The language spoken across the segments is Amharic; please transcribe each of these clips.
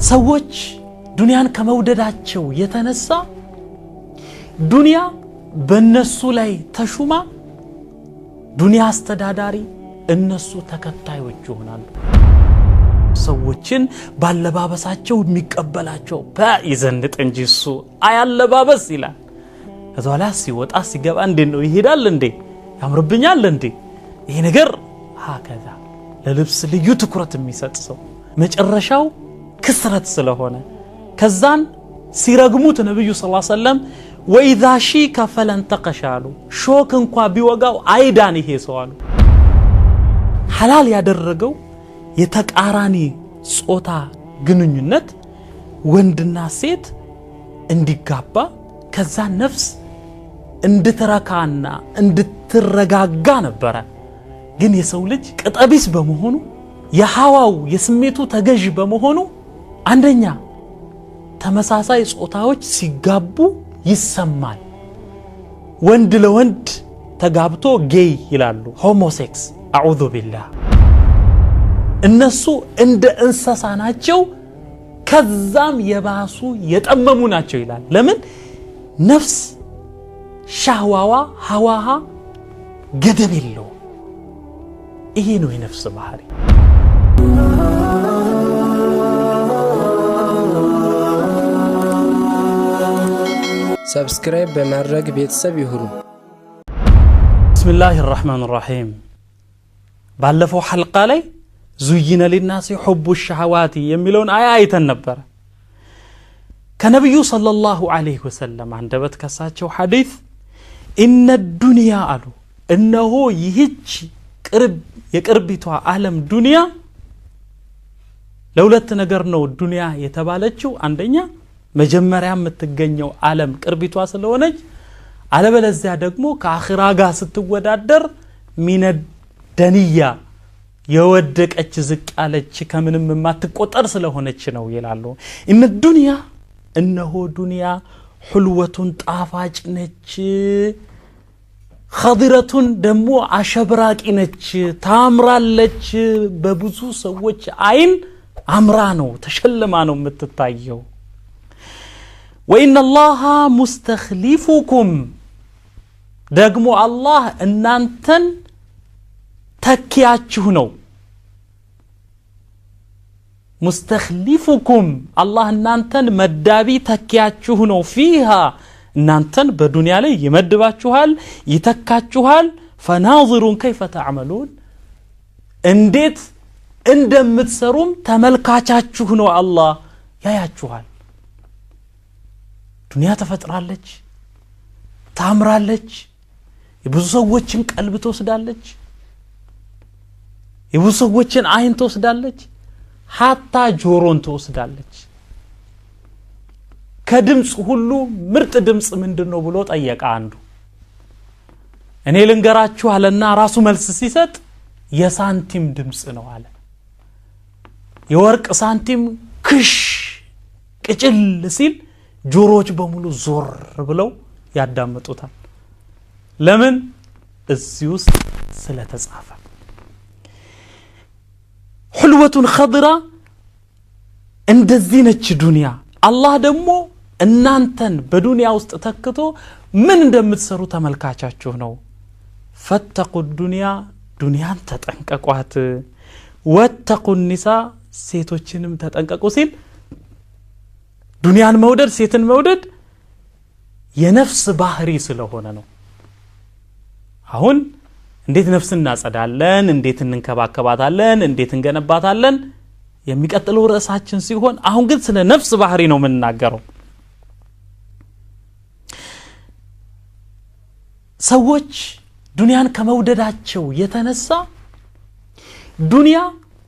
ሰዎች ዱንያን ከመውደዳቸው የተነሳ ዱንያ በእነሱ ላይ ተሹማ ዱንያ አስተዳዳሪ እነሱ ተከታዮች ይሆናሉ። ሰዎችን ባለባበሳቸው የሚቀበላቸው ይዘንጥ እንጂ እሱ አያለባበስ ይላል። ከዛላ ሲወጣ ሲገባ እንዴነው ይሄዳል እንዴ ያምርብኛል እንዴ ይሄ ነገር ሀከዛ ለልብስ ልዩ ትኩረት የሚሰጥ ሰው መጨረሻው ክስረት ስለሆነ ከዛን ሲረግሙት ነብዩ ሰለላሁ ዐለይሂ ወሰለም ወኢዛ ሺከ ፈለን ተቀሻሉ ሾክ እንኳን ቢወጋው አይዳን ይሄ ሰው አሉ። ሐላል ያደረገው የተቃራኒ ጾታ ግንኙነት ወንድና ሴት እንዲጋባ ከዛ ነፍስ እንድትረካና እንድትረጋጋ ነበረ። ግን የሰው ልጅ ቅጠቢስ በመሆኑ የሐዋው የስሜቱ ተገዥ በመሆኑ አንደኛ ተመሳሳይ ጾታዎች ሲጋቡ ይሰማል። ወንድ ለወንድ ተጋብቶ ጌይ ይላሉ ሆሞሴክስ አዑዙ ቢላህ። እነሱ እንደ እንስሳ ናቸው ከዛም የባሱ የጠመሙ ናቸው ይላል። ለምን ነፍስ ሻህዋዋ ሐዋሃ ገደብ የለው። ይሄ ነው የነፍስ ባህሪ። ሰብስክራይብ በማድረግ ቤተሰብ ይሁኑ። ቢስሚላሂር ረህማኒር ረሂም። ባለፈው ሐልቃ ላይ ዙይነ ሊናሲ ሁቡ ሸሃዋቲ የሚለውን አያ አይተን ነበር። ከነብዩ ሰለላሁ ዐለይሂ ወሰለም አንደበት ከሳቸው ሐዲስ ኢነ ዱንያ አሉ እነሆ ይህች የቅርቢቷ ዓለም ዱንያ ለሁለት ነገር ነው ዱንያ የተባለችው። አንደኛ መጀመሪያ የምትገኘው ዓለም ቅርቢቷ ስለሆነች፣ አለበለዚያ ደግሞ ከአኺራ ጋር ስትወዳደር ሚነ ደንያ የወደቀች ዝቅ ያለች ከምንም የማትቆጠር ስለሆነች ነው ይላሉ። ኢነ ዱንያ እነሆ ዱንያ ሁልወቱን ጣፋጭ ነች፣ ኸድረቱን ደሞ አሸብራቂ ነች፣ ታምራለች። በብዙ ሰዎች አይን አምራ ነው ተሸልማ ነው የምትታየው። ወኢነ አላህ ሙስተኽሊፉኩም ደግሞ አላህ እናንተን ተኪያችሁ ነው። ሙስተኽሊፉኩም አላህ እናንተን መዳቢ ተኪያችሁ ነው። ፊሃ እናንተን በዱንያ ላይ ይመድባችኋል ይተካችኋል። ፈናظሩን ከይፈ ተዕመሉን እንዴት እንደምትሰሩም ተመልካቻችሁ ነው። አላህ ያያችኋል። ዱንያ ተፈጥራለች፣ ታምራለች፣ የብዙ ሰዎችን ቀልብ ትወስዳለች፣ የብዙ ሰዎችን አይን ትወስዳለች፣ ሐታ ጆሮን ትወስዳለች። ከድምጽ ሁሉ ምርጥ ድምጽ ምንድነው ብሎ ጠየቀ አንዱ። እኔ ልንገራችሁ አለና ራሱ መልስ ሲሰጥ የሳንቲም ድምጽ ነው አለ። የወርቅ ሳንቲም ክሽ ቅጭል ሲል ጆሮዎች በሙሉ ዞር ብለው ያዳምጡታል። ለምን? እዚህ ውስጥ ስለተጻፈ። ሁልወቱን ኸድራ እንደዚህ ነች ዱንያ። አላህ ደግሞ እናንተን በዱንያ ውስጥ ተክቶ ምን እንደምትሰሩ ተመልካቻችሁ ነው። ፈተቁ ዱንያ ዱንያን ተጠንቀቋት፣ ወተቁ ኒሳ ሴቶችንም ተጠንቀቁ ሲል ዱንያን መውደድ ሴትን መውደድ የነፍስ ባህሪ ስለሆነ ነው። አሁን እንዴት ነፍስን እናጸዳለን፣ እንዴት እንንከባከባታለን፣ እንዴት እንገነባታለን የሚቀጥለው ርዕሳችን ሲሆን አሁን ግን ስለ ነፍስ ባህሪ ነው የምንናገረው። ሰዎች ዱንያን ከመውደዳቸው የተነሳ ዱንያ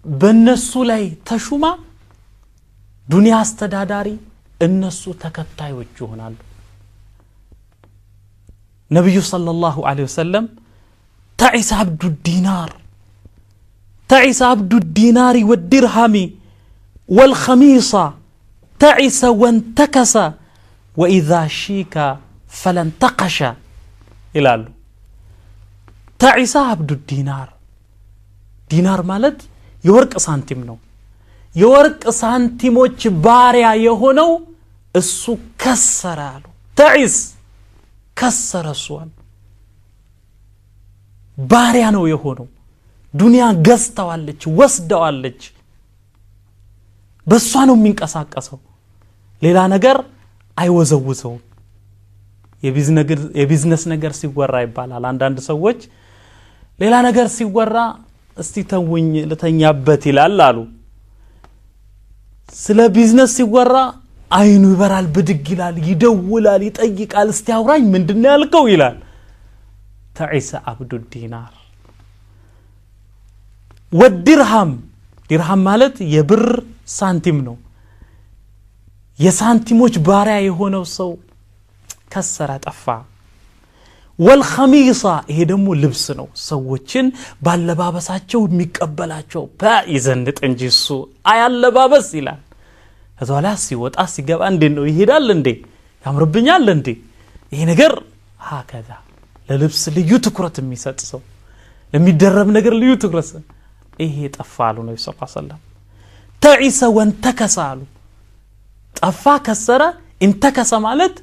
በእነሱ ላይ ተሹማ ዱንያ አስተዳዳሪ እነሱ ተከታዮች ይሆናሉ። ነብዩ ሰለላሁ ዐለይሂ ወሰለም ተዒሰ አብዱ ዲናር تعس عبد الدينار والدرهم والخميصة تعس وانتكس وإذا شيك فلن تقش إلالو. تعس عبد الدينار دينار مالد يورق سانتيم نو የወርቅ ሳንቲሞች ባሪያ የሆነው እሱ ከሰረ አሉ ተዒስ ከሰረ እሱን ባሪያ ነው የሆነው ዱንያ ገዝተዋለች ወስደዋለች በሷ ነው የሚንቀሳቀሰው ሌላ ነገር አይወዘውዘው የቢዝነስ ነገር ሲወራ ይባላል አንዳንድ ሰዎች ሌላ ነገር ሲወራ እስቲ ተውኝ ለተኛበት ይላል አሉ ስለ ቢዝነስ ሲወራ አይኑ ይበራል ብድግ ይላል ይደውላል ይጠይቃል እስቲ አውራኝ ምንድነው ያልከው ይላል ተዒሰ አብዱ ዲናር ወድርሃም ድርሃም ማለት የብር ሳንቲም ነው የሳንቲሞች ባሪያ የሆነው ሰው ከሰረ ጠፋ ወልኸሚሳ ይሄ ደግሞ ልብስ ነው ሰዎችን ባለባበሳቸው የሚቀበላቸው ይዘንጥ እንጂ እሱ አያለባበስ ይላል ከዛላ ሲወጣ ሲገባ እንደው ይሄዳል እንዴ ያምርብኛል እንዴ ይሄ ነገር ሀከዛ ለልብስ ልዩ ትኩረት የሚሰጥ ሰው ለሚደረብ ነገር ልዩ ትኩረት ይሄ ጠፋሉ ነው ሰለላሁ ዐለይሂ ወሰለም ተዒሰ ወንተከሳሉ ጠፋ ከሰረ እንተከሰ ማለት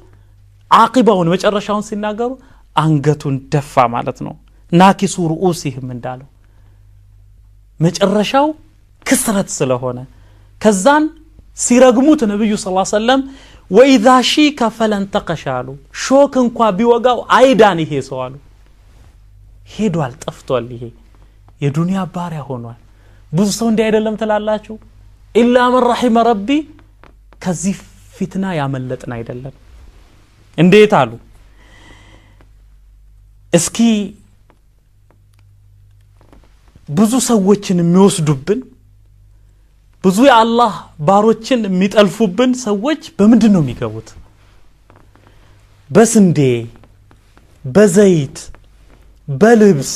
አቂባውን መጨረሻውን ሲናገሩ አንገቱን ደፋ ማለት ነው ናኪሱ ሩኡሲህም እንዳለው መጨረሻው ክስረት ስለሆነ ከዛን ሲረግሙት ነብዩ ሰለላሁ ዐለይሂ ወሰለም ወኢዛ ሺከ ፈለንተቀሻሉ ሾክ እንኳን ቢወጋው አይዳን ይሄ ሰው አሉ ሄዷል ጠፍቷል ይሄ የዱንያ ባሪያ ሆኗል ብዙ ሰው እንዲህ አይደለም ተላላችሁ ኢላ መን ረሂመ ረቢ ከዚህ ፊትና ያመለጥን አይደለም እንዴት አሉ እስኪ ብዙ ሰዎችን የሚወስዱብን ብዙ የአላህ ባሮችን የሚጠልፉብን ሰዎች በምንድነው የሚገቡት በስንዴ በዘይት በልብስ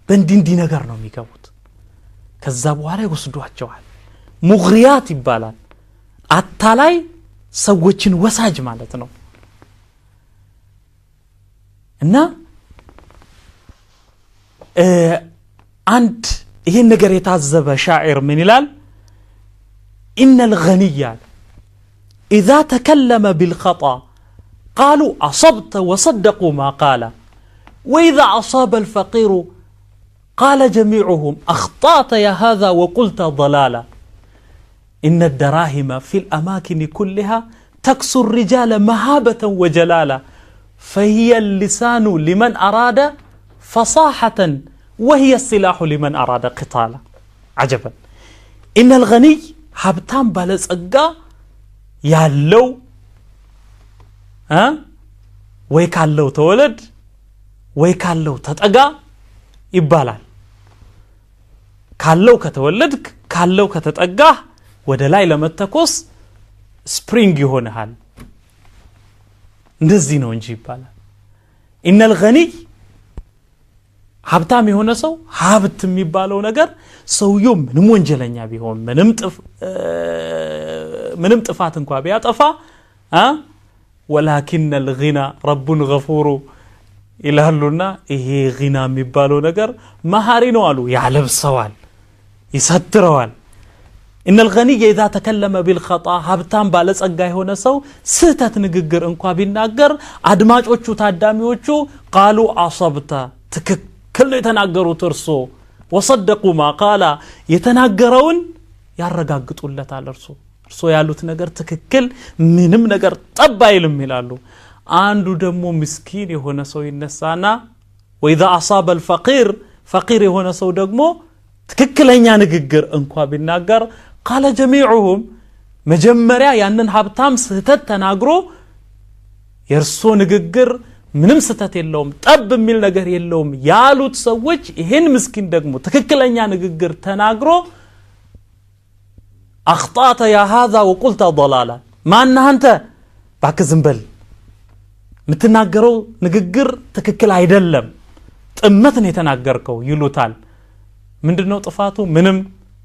በእንዲህ ነገር ነው የሚገቡት ከዛ በኋላ ይወስዷቸዋል ሙግሪያት ይባላል አታላይ ሰዎችን ወሳጅ ማለት ነው እና አንድ ይሄን ነገር የታዘበ ሻዒር ምን ይላል إن الغني إذا تكلم بالخطأ قالوا أصبت وصدقوا ما قال وإذا أصاب الفقير قال جميعهم أخطأت يا هذا وقلت ضلالا إن الدراهم في الأماكن كلها تكسو الرجال مهابة وجلالا فهي اللسان لمن أراد فصاحة وهي السلاح لمن أراد قتالا عجبا إن الغني ሀብታም ባለጸጋ ያለው ወይ ካለው ተወለድ ወይ ካለው ተጠጋ ይባላል ካለው ከተወለድክ ካለው ከተጠጋ ወደ ላይ ለመተኮስ ስፕሪንግ ይሆናል እንደዚህ ነው እንጂ ይባላል إن الغني ሀብታም የሆነ ሰው ሀብት የሚባለው ነገር ሰውየው ምንም ወንጀለኛ ቢሆን ምንም ጥፋት እንኳን ቢያጠፋ ولكن الغنى رب غفور ይላሉና ይሄ غና የሚባለው ነገር መሐሪ ነው አሉ ያለብሰዋል ይሰትረዋል إن الغني إذا تكلم بالخطأ ሀብታም ባለጸጋ የሆነ ሰው ስህተት ንግግር እንኳን ቢናገር አድማጮቹ ታዳሚዎቹ قالوا أصبت كل يتناقروا ترسو وصدقوا ما قال يتناقرون ያረጋግጡለታል እርሶ ያሉት ነገር ትክክል ምንም ነገር ጠባይልም ይላሉ አንዱ ደግሞ ምስኪን የሆነ ሰው ይነሳና وإذا أصاب الفقير فقير የሆነ ሰው ደግሞ ትክክለኛ ንግግር እንኳን ቢናገር قال جميعهم መጀመሪያ ያንን ሀብታም ስህተት ተናግሮ የርሶ ንግግር ምንም ስተት የለውም ጠብ የሚል ነገር የለውም ያሉት ሰዎች ይሄን ምስኪን ደግሞ ትክክለኛ ንግግር ተናግሮ اخطأت يا هذا وقلت ضلالا ማን አንተ ባክ ዝምበል ምትናገረው ንግግር ትክክል አይደለም ጥመት ነው የተናገርከው ይሉታል ምንድነው ጥፋቱ ምንም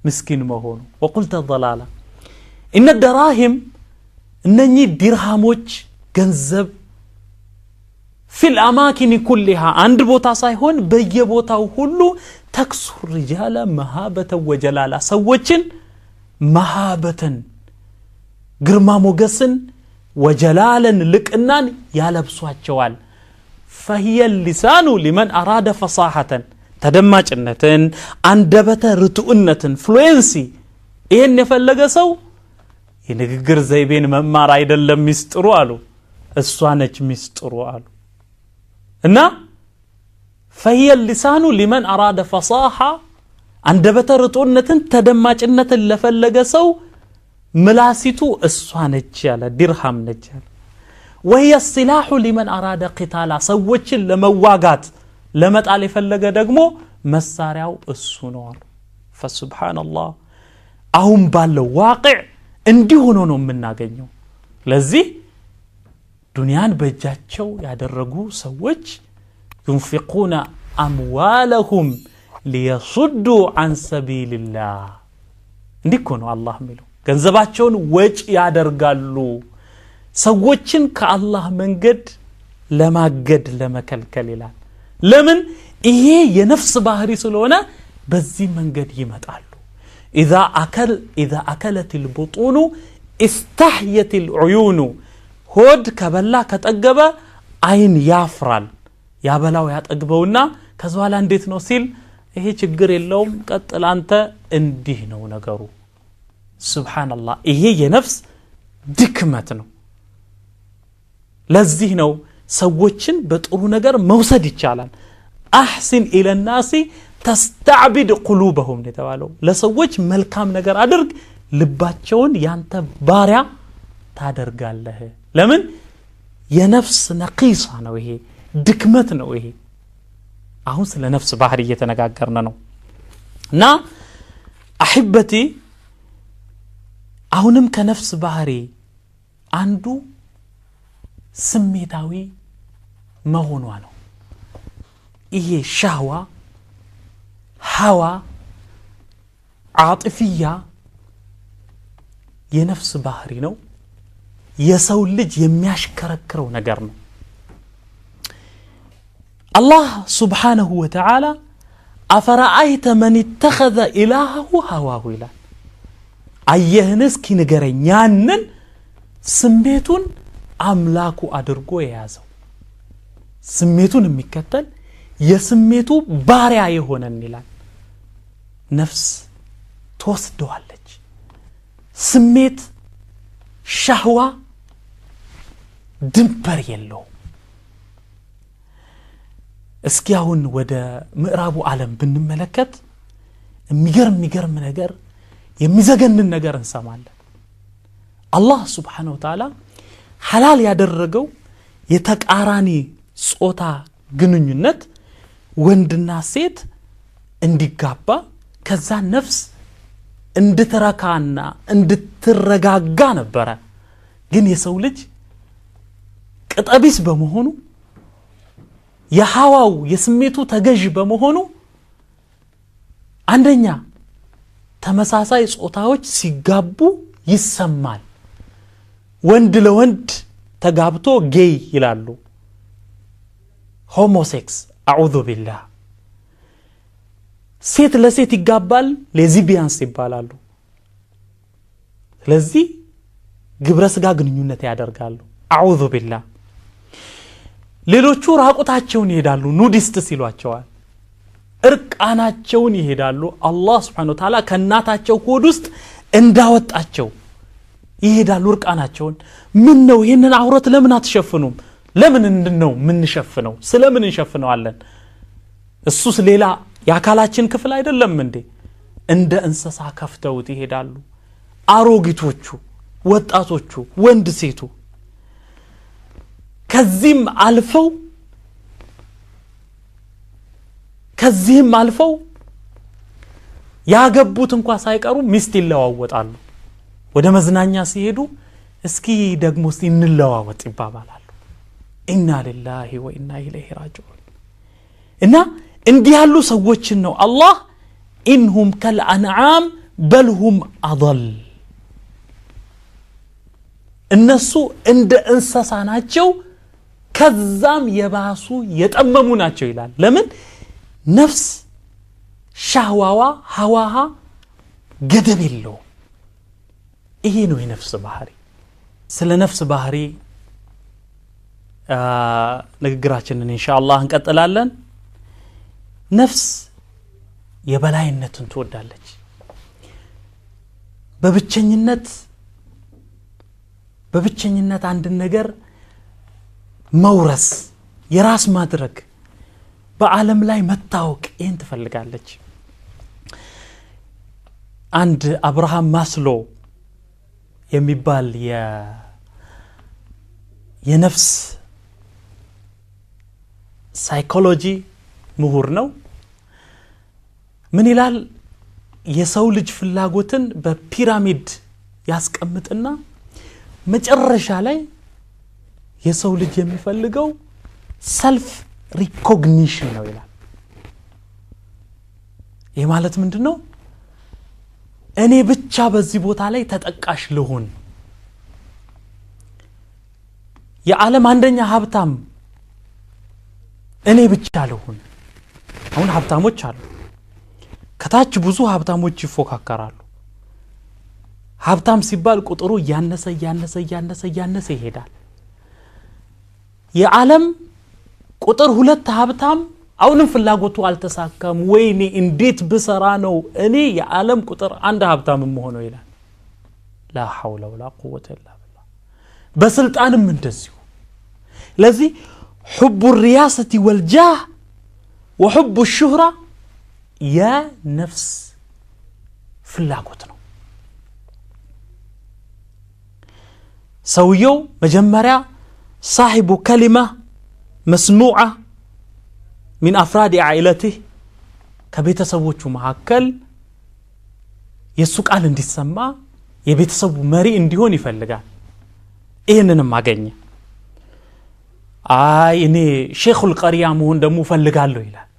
ምስኪን መሆኑ وقلت ضلالا ان الدراهم እነኚህ ዲርሃሞች ገንዘብ في الأماكن كلها عند بوتا سايهون بي بوتا وكله تكسر رجال مهابة وجلالة سوچن መሃበተን ግርማ ሞገስን ወጀላለን ልቅናን ያለብሷቸዋል فهي اللسان لمن أراد فصاحة ተደማጭነትን አንደበተ ርቱዕነትን ፍሉዌንሲ ይሄን የፈለገ ሰው የንግግር ዘይቤን መማር አይደለም ሚስጥሩ አሉ እሷ ነች ሚስጥሩ አሉ እና فهي اللسان لمن أراد فصاحة አንደበተ ርቱዕነትን ተደማጭነትን ለፈለገ ሰው ምላሲቱ እሷ ነች ያለ ድርሃም ነች ያለ وهي السلاح لمن أراد قتالا ሰዎችን ለመዋጋት ለመጣል የፈለገ ደግሞ መሳሪያው እሱ ነው አሉ فسبحان الله አሁን ባለው ዋቂዕ እንዲህ ሆኖ ነው የምናገኘው ለዚህ ዱንያን በእጃቸው ያደረጉ ሰዎች ينفقون أموالهم ليصدوا عن سبيل الله እንዲኮ ነው አላህ የሚለው ገንዘባቸውን ወጪ ያደርጋሉ ሰዎችን ከአላህ መንገድ ለማገድ ለመከልከል ይላል ለምን ይሄ የነፍስ ባህሪ ስለሆነ በዚህ መንገድ ይመጣሉ إذا أكلت البطون استحيت العيون ሆድ ከበላ ከጠገበ አይን ያፍራል ያበላው ያጠግበውና ከዛላ እንዴት ነው ሲል ይሄ ችግር የለውም ቀጥል አንተ እንዲህ ነው ነገሩ ሱብሃንአላህ ይሄ የነፍስ ድክመት ነው ለዚህ ነው ሰዎችን በጥሩ ነገር መውሰድ ይቻላል አህሲን ኢለ الناس تستعبد قلوبهم ለተባለው ለሰዎች መልካም ነገር አድርግ ልባቸውን ያንተ ባሪያ ታደርጋለህ ለምን የነፍስ ነቂሳ ነው ይሄ ድክመት ነው ይሄ አሁን ስለ ነፍስ ባህሪ እየተነጋገርን ነው እና አህበቲ አሁንም ከነፍስ ባህሪ አንዱ ስሜታዊ መሆኗ ነው ይሄ ሻህዋ ሀዋ ዓጥፊያ የነፍስ ባህሪ ነው የሰው ልጅ የሚያሽከረክረው ነገር ነው الله سبحانه وتعالى أفرأيت من اتخذ إلهه هواه إله أيهنس كي نغرين يانن سميتون أملاكو أدرقو يازو سميتون مكتل يسميتو بارع يهون النلال نفس توسدو عليك سميت شهوة دمبر يلو እስኪ አሁን ወደ ምዕራቡ ዓለም ብንመለከት የሚገርም ነገር የሚዘገንን ነገር እንሰማለን አላህ Subhanahu Wa Ta'ala ሐላል ያደረገው የተቃራኒ ጾታ ግንኙነት ወንድና ሴት እንዲጋባ ከዛ ነፍስ እንድትረካና እንድትረጋጋ ነበር ግን የሰው ልጅ ቅጠቢስ በመሆኑ የሐዋው የስሜቱ ተገዥ በመሆኑ አንደኛ ተመሳሳይ ጾታዎች ሲጋቡ ይሰማል ወንድ ለወንድ ተጋብቶ ጌይ ይላሉ ሆሞሴክስ አዑዙ ቢላህ ሴት ለሴት ይጋባል ሌዝቢያንስ ይባላሉ ስለዚህ ግብረ ስጋ ግንኙነት ያደርጋሉ አዑዙ ቢላህ ሌሎቹ ራቁታቸውን ይሄዳሉ ኑዲስት ሲሏቸዋል እርቃናቸውን ይሄዳሉ አላህ Subhanahu Wa Ta'ala ከናታቸው ሆድ ውስጥ እንዳወጣቸው ይሄዳሉ እርቃናቸውን ምን ነው ይሄንን አውረት ለምን አትሸፍኑም ለምን እንደነው ምን ሸፍነው ስለምን እንሸፍነዋለን እሱስ ሌላ ያካላችን ክፍል አይደለም እንዴ እንደ እንስሳ ከፍተውት ይሄዳሉ አሮጊቶቹ ወጣቶቹ ወንድ ሴቱ ከዚህም አልፈው ያገቡት እንኳን ሳይቀሩ ሚስት ይለዋወጣሉ ወደ መዝናኛ ሲሄዱ እስኪ ደግሞ እንለዋወጥ ይባባላሉ ኢና ሊላሂ ወኢና ኢለይሂ ራጂዑን እና እንዲህ ያሉ ሰዎችን ነው አላህ ኢንሁም ከልአንዓም በልሁም አضل እነሱ እንደ እንስሳ ናቸው ከዛም የባሱ የጠመሙ ናቸው ይላል ለምን ነፍስ ሻህዋዋ ሐዋሃ ገደብ የለው ይሄ ነው የነፍስ ባህሪ ስለ ነፍስ ባህሪ ንግግራችንን ኢንሻአላህ እንቀጥላለን ነፍስ የበላይነትን ትወዳለች በብቸኝነት አንድ ነገር መውረስ የራስ ማድረግ በዓለም ላይ መታወቅ ይህን ትፈልጋለች አንድ አብርሃም ማስሎ የሚባል የነፍስ ሳይኮሎጂ ምሁር ነው ምን ይላል የሰው ልጅ ፍላጎትን በፒራሚድ ያስቀምጥና መጨረሻ ላይ የሰው ልጅ የሚፈልገው ሰልፍ ሪኮግኒሽን ነው ይላል ይህ ማለት ምንድነው እኔ ብቻ በዚህ ቦታ ላይ ተጠቃሽ ልሆን የዓለም አንደኛ ሀብታም እኔ ብቻ ልሆን አሁን ሀብታሞች አሉ ከታች ብዙ ሀብታሞች ይፎካከራሉ ሀብታም ሲባል ቁጥሩ ያነሰ ይሄዳል የዓለም ቁጥር 2 ሀብታም አሁንም ፍላጎቱ አልተሳካም ወይኔ እንዴት ብሰራ ነው እኔ የዓለም ቁጥር 1 ሀብታም መሆን ነው ይላል لا حول ولا قوة إلا بالله በስልጣንም እንደዚሁ ለዚህ حب الرياسة والجاه وحب الشهرة يا نفس ፍላጎት ነው ሰውየው መጀመሪያ صاحب كلمة مسموعة من أفراد عائلته ከቤተሰቦቹ መሐከል የሱ ቃል እንዲሰማ የቤተሰቡ መሪ እንዲሆን ይፈልጋል ይሄንንም አገኘ አይ እኔ ሼኹል ቀሪያ መሆን ደሞ ፈልጋለሁ ይላል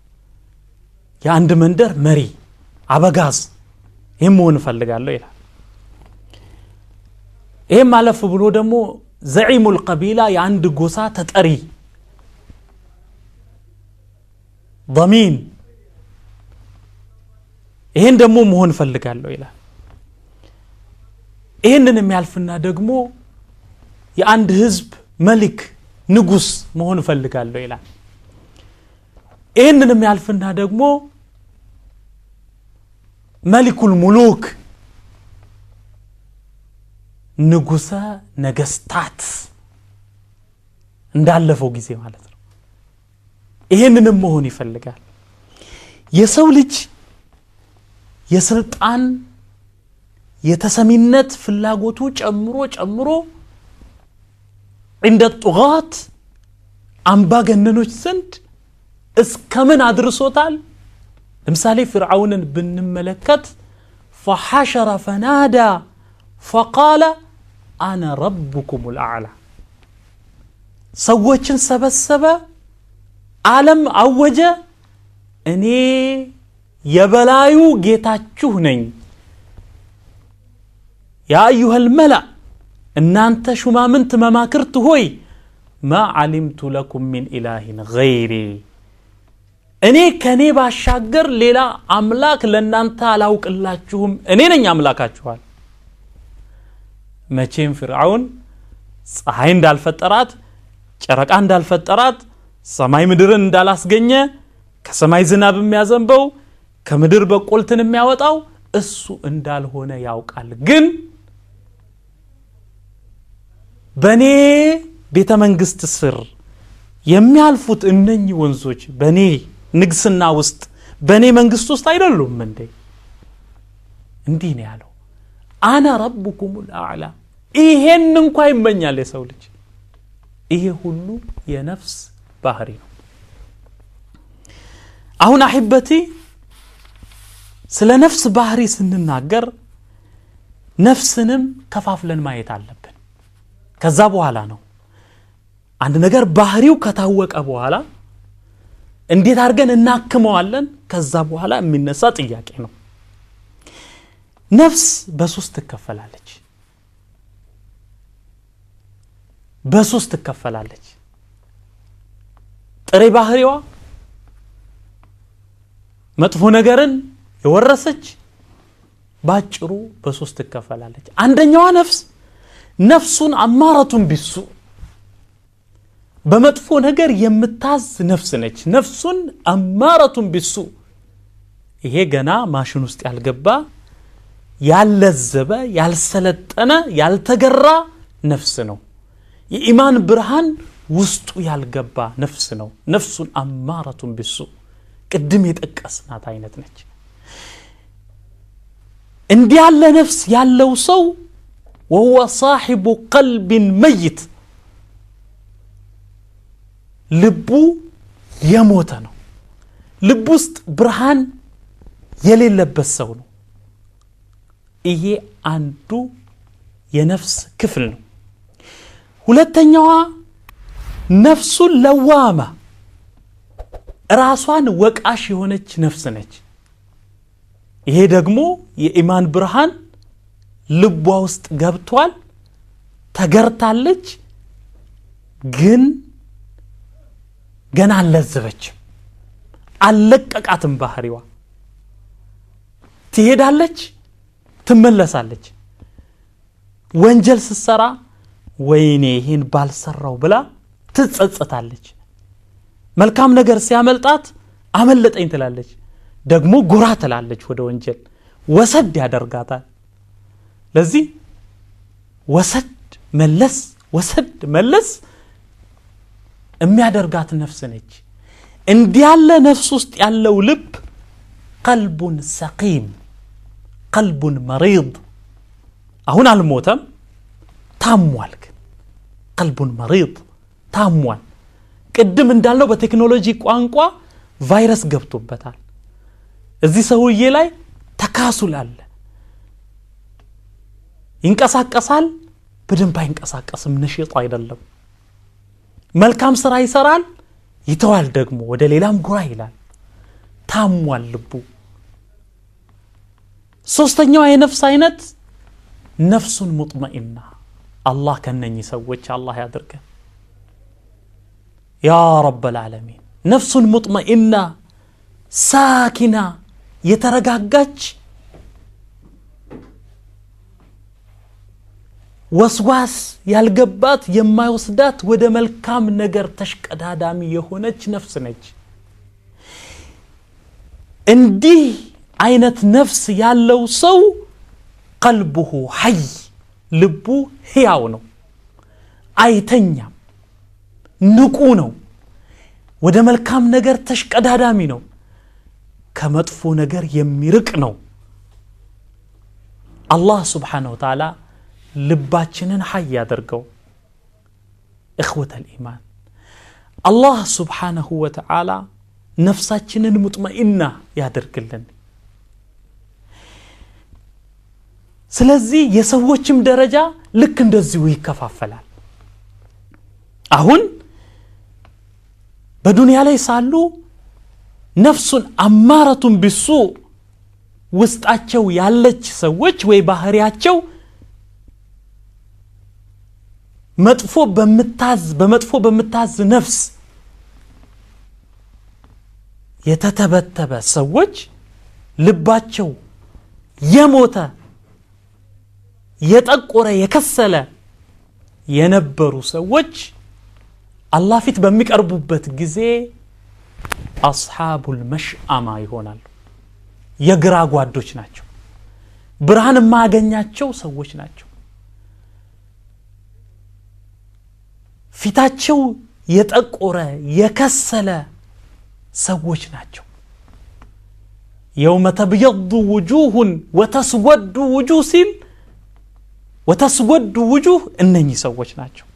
የአንድ መንደር መሪ አበጋዝ ይሄን መሆን ፈልጋለሁ ይላል ይሄን ማለፍ ብሎ ደሞ ዘዒሙል ቀቢላ የአንድ ጎሳ ተጠሪ ضمين ይሄን ደሞ መሆን ፈልጋለሁ ይላል ይሄንን የሚያልፍና ደግሞ የአንድ ህዝብ መልክ ንጉስ መሆን ፈልጋለሁ ይላል ይሄንን የሚያልፍና ደግሞ መሊኩል ሙሉክ ንጉሰ ነገስታት እንዳለፈው ጊዜ ማለት ነው ይሄንንም መሆን ይፈልጋል የሰው ልጅ የስልጣን የተሰሚነት ፍላጎቱ ጨምሮ عند الطغاة አምባገነኖች ዘንድ እስከምን አድርሶታል ለምሳሌ ፍርዓውንን ብንመለከት فحشر فنادى فقال انا ربكم الاعلى ሰዎችን ሰበሰበ ዓለም አወጀ እኔ የበላዩ ጌታችሁ ነኝ ያ ايها الملأ እናንተ ሹማምንት መማክርት ሆይ ما علمت لكم من اله غيري እኔ ከኔ ባሻገር ሌላ አምላክ ለናንተ አላውቅላችሁም እኔ ነኝ አምላካችኋል መቼም ፍርዓውን ፀሐይ እንዳልፈጠራት ጨረቃ እንዳልፈጠራት ሰማይ ምድርን እንዳላስገኘ ከሰማይ ዝናብ የሚያዘንበው ከምድር በቆልትን የሚያወጣው እሱ እንዳልሆነ ያውቃል ግን በኔ ቤተ መንግስት ስር የሚያልፉት እነኚህ ወንዞች በኔ ንግስና ውስጥ በኔ መንግስት ውስጥ አይደሉም እንዴ እንዲህ ነው ያለው አና ረብኩሙል አዕላ ይሄን እንኳን ይመኛል የሰው ልጅ ይሄ ሁሉ የነፍስ ባህሪ ነው አሁን አህበቲ ስለ ነፍስ ባህሪ ስንናገር ነፍስንም ከፋፍለን ማየት አለብን ከዛ በኋላ ነው አንድ ነገር ባህሪው ከታወቀ በኋላ እንዴት አድርገን እናክመዋለን ከዛ በኋላ የሚነሳ ጥያቄ ነው ነፍስ በሶስት ትከፈላለች ጥሬ ባህሪዋ መጥፎ ነገርን የወረሰች ባጭሩ በሶስት ትከፈላለች አንደኛዋ ነፍሱን አማረቱን ቢሱ በመጥፎ ነገር የምታዝ ነፍስ ነች ነፍሱን አማረቱን ቢሱ ይሄ ገና ማሽን ውስጥ ያልገባ ያለዘበ ያልሰለጠነ ያልተገራ ነፍስ ነው የኢማን ብርሃን ውስጡ ያልገባ ነፍስ ነው ነፍሱን አማረቱን ቢሱ ቅድም የጠቀስናት አይነት ነች እንዲህ ያለ ነፍስ ያለው ሰው وهو صاحب قلب ميت ልቡ የሞተ ነው ልብ ውስጥ ብርሃን የሌለበት ሰው ነው ይሄ አንዱ የነፍስ ክፍል ነው ሁለተኛዋ ነፍሱን ለዋማ ራሷን ወቃሽ የሆነች ነፍስ ነች ይሄ ደግሞ የኢማን ብርሃን ልቧ ውስጥ ገብቷል ተገርታለች ግን ገና አልለዘበችም አልለቀቃትም ባህሪዋ ትሄዳለች ትመለሳለች ወንጀል ስትሰራ ወይኔ ይሄን ባልሰራው ብላ ትጸጸታለች መልካም ነገር ሲያመልጣት አመለጠኝ ትላለች ደግሞ ጎራ ትላለች ወደ ወንጀል ወሰድ ያደርጋታል ለዚህ ወሰድ መለስ የሚያደርጋት ነፍስ ነች እንዲህ ያለ ነፍስ ውስጥ ያለው ልብ ቀልቡን ሰቂም ቀልቡን መሪድ አሁን አልሞተም ታሟል ግን ቀልቡን መሪድ ታሟል ቅድም እንዳልነው በቴክኖሎጂ ቋንቋ ቫይረስ ገብቶበታል እዚህ ሰውዬ ላይ ተካሱል አለ ይንቀሳቀሳል በደንብ አይንቀሳቀስም ነሽጥ አይደለም መልካም ስራ ይሰራል ይተዋል ደግሞ ወደ ሌላም ጉራ ይላል ታሟል ልቡ ሶስተኛው የነፍስ አይነት ነፍሱን ሙጥመኢና አላህ ከነኝ ሰዎች አላህ ያድርገን ያ ረብ العالمين ነፍሱን ሙጥመኢና ሳኪና የተረጋጋች ወስዋስ ያልገባት የማይወስዳት ወደ መልካም ነገር ተሽቀዳዳሚ የሆነች ነፍስ ነች እንዲህ አይነት ነፍስ ያለው ሰው ቀልቡሁ ሐይ ልቡ ሕያው ነው አይተኛም ንቁ ነው ወደ መልካም ነገር ተሽቀዳዳሚ ነው ከመጥፎ ነገር የሚርቅ ነው አላህ Subhanahu Wa Ta'ala ልባችንን ሐይ ያደርገው اخوة الإيمان الله سبحانه وتعالى ነፍሳችንን ሙጥመኢና ያደርግልን ስለዚህ የሰዎችም ደረጃ ልክ እንደዚሁ ይከፋፈላል አሁን በዱንያ ላይ ሳሉ ነፍሱን አማረቱን ቢሱ ውስጣቸው ያለች ሰዎች ወይ ባህሪያቸው በመጥፎ በመታዝ ነፍስ የተተበተበ ሰዎች ልባቸው የሞተ የጠቆረ የከሰለ የነበሩ ሰዎች አላህ ፊት በሚቀርቡበት ጊዜ አስሐቡል መሽአማ ይሆናሉ የግራ ጓዶች ናቸው ብርሃን ማገኛቸው ሰዎች ናቸው ፊታቸው የጠቆረ የከሰለ ሰዎች ናቸው يوم تبيض وجوه وتسود وجوه ሲል وتسود وجوه እነኚህ ሰዎች ናቸው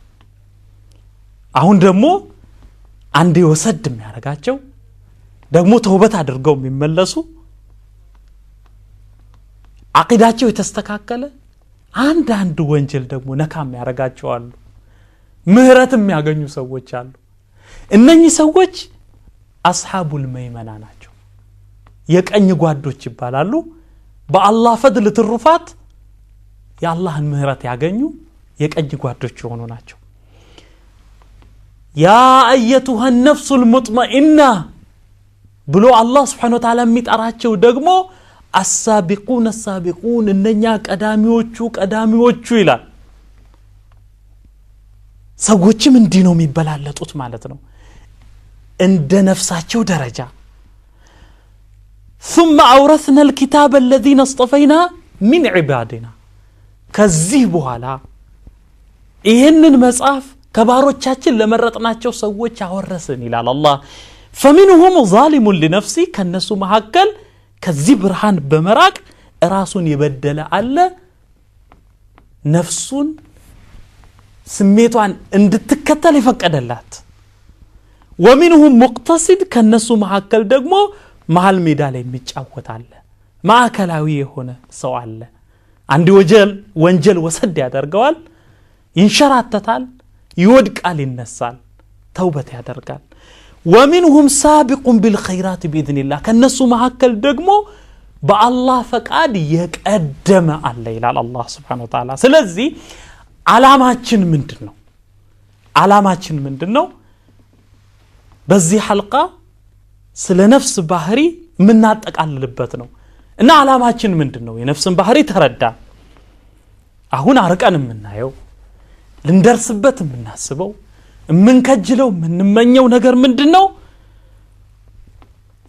አሁን ደግሞ አንዴ ወሰድ የሚያረጋቸው ደግሞ ተውበት አድርገው የሚመለሱ አቂዳቸው የተስተካከለ አንድ ወንጀል ደግሞ ነካም ያረጋቸው አሉ ምህረት የሚያገኙ ሰዎች አሉ እነኚህ ሰዎች አስሐቡል መይመና ናቸው የቀኝ ጓዶች ይባላሉ በአላህ ፈድል ትሩፋት የአላህን ምህረት ያገኙ የቀኝ ጓዶች ሆኖ ናቸው ያ አየቱሃ النفس المطمئنة ብሎ አላህ Subhanahu Wa Ta'ala የሚጠራቸው ደግሞ السابقون እነኛ ቀዳሚዎቹ ይላል ሰዎችም እንዲህ ነው የሚበላለጡት ማለት ነው እንደ ነፍሳቸው ደረጃ ثم أورثنا الكتاب الذين اصطفينا من عبادنا ከዚህ በኋላ ይሄንን መጽሐፍ ከባሮቻችን ለመረጥናቸው ሰዎች አወረስን ይላል አላህ فمنهم ظالم لنفسه ከነሱ መሐከል ከዚህ ብርሃን በመራቅ ራሱን ይበደለ አለ ነፍሱን ስሜቷን እንድትከተል ይፈቀደላት ومنهم مقتصد ከነሱ መሐከል ደግሞ መሃል ሜዳ ላይ የሚጫወት አለ ማዕከላዊ የሆነ ሰው አለ አንድ ወንጀል ወሰድ ያደርገዋል ይንሸራተታል ይወድቃል ይነሳል ተውበት ያደርጋል ومنهم سابق بالخيرات باذن الله ከነሱ መሐከል ደግሞ በአላህ ፈቃድ የቀደመ አለ ይላል አላህ Subhanahu Wa Ta'ala ስለዚህ ዓላማችን ምንድነው በዚህ ሐልቃ ስለ ነፍስ ባህሪ ምናጠቃልልበት ነው እና ዓላማችን ምንድነው የነፍስን ባህሪ ተረዳ አሁን አርቀን ምናየው ልንደርስበት ምናስበው ምንከጅለው ምንመኘው ነገር ምንድነው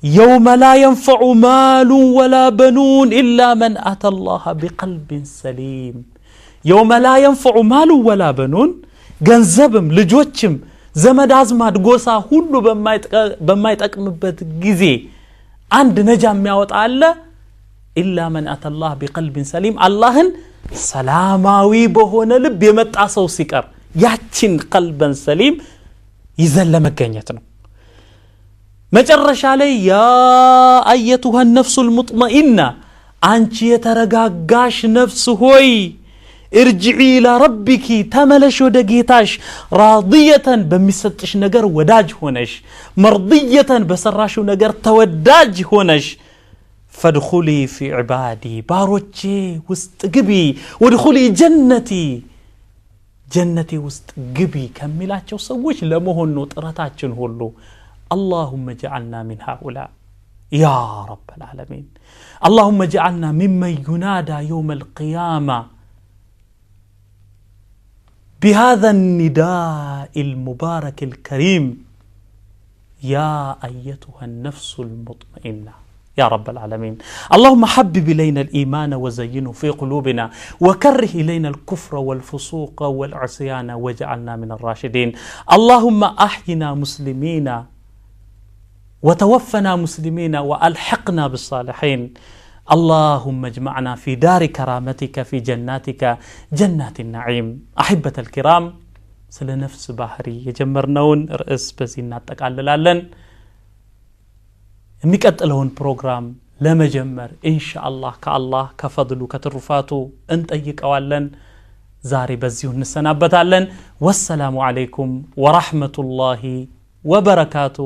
يوم لا ينفع مال ولا بنون إلا من أتى الله بقلب سليم يوم لا ينفع مال ولا بنون ገንዘብም ልጆችም ዘመድ አዝማድ ጎሳ ሁሉ በማይጠቅምበት ጊዜ አንድ ነጃ የሚያወጣ አለ إلا من أتى الله بقلب سليم አላህን ሰላማዊ በሆነ ልብ የመጣ ሰው ሲቀር ያችን ቀልበን ሰሊም ይዘን ለመገኘት ነው መጨረሻ ላይ ያ አየቱሃ النفس المطمئنة አንቺ የተረጋጋሽ ነፍስ ሆይ ارجعي الى ربك ተመለሽ ወደ ጌታሽ راضيه በሚሰጥሽ ነገር ወዳጅ ሆነሽ مرضيه በሰራሽው ነገር ተወዳጅ ሆነሽ فادخلي في عبادي ባሮቼ ውስጥ ግቢ وادخلي جنتي ውስጥ ግቢ ከሚላቸው ሰዎች ለመሆን ነው ጥረታችን ሁሉ اللهم اجعلنا من هؤلاء يا رب العالمين اللهم اجعلنا ممن ينادى يوم القيامة بهذا النداء المبارك الكريم يا أيتها النفس المطمئنة يا رب العالمين اللهم حبب إلينا الإيمان وزينه في قلوبنا وكره إلينا الكفر والفسوق والعصيان واجعلنا من الراشدين اللهم أحينا مسلمين وتوفنا مسلمين وألحقنا بالصالحين اللهم اجمعنا في دار كرامتك في جناتك جنات النعيم أحبة الكرام سل نفس بحري يجمرنون رئيس بزينا تقاللالن የሚቀጥለውን ፕሮግራም ለመጀመር ኢንሻአላህ ከአላህ ከፈድሉ ከትሩፋቱ እንጠይቀዋለን ዛሬ በዚሁ እንሰናበታለን ወሰላሙ አለይኩም ወራህመቱላሂ ወበረካቱ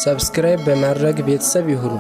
ሰብስክራይብ በማድረግ ቤተሰብ ይሁኑ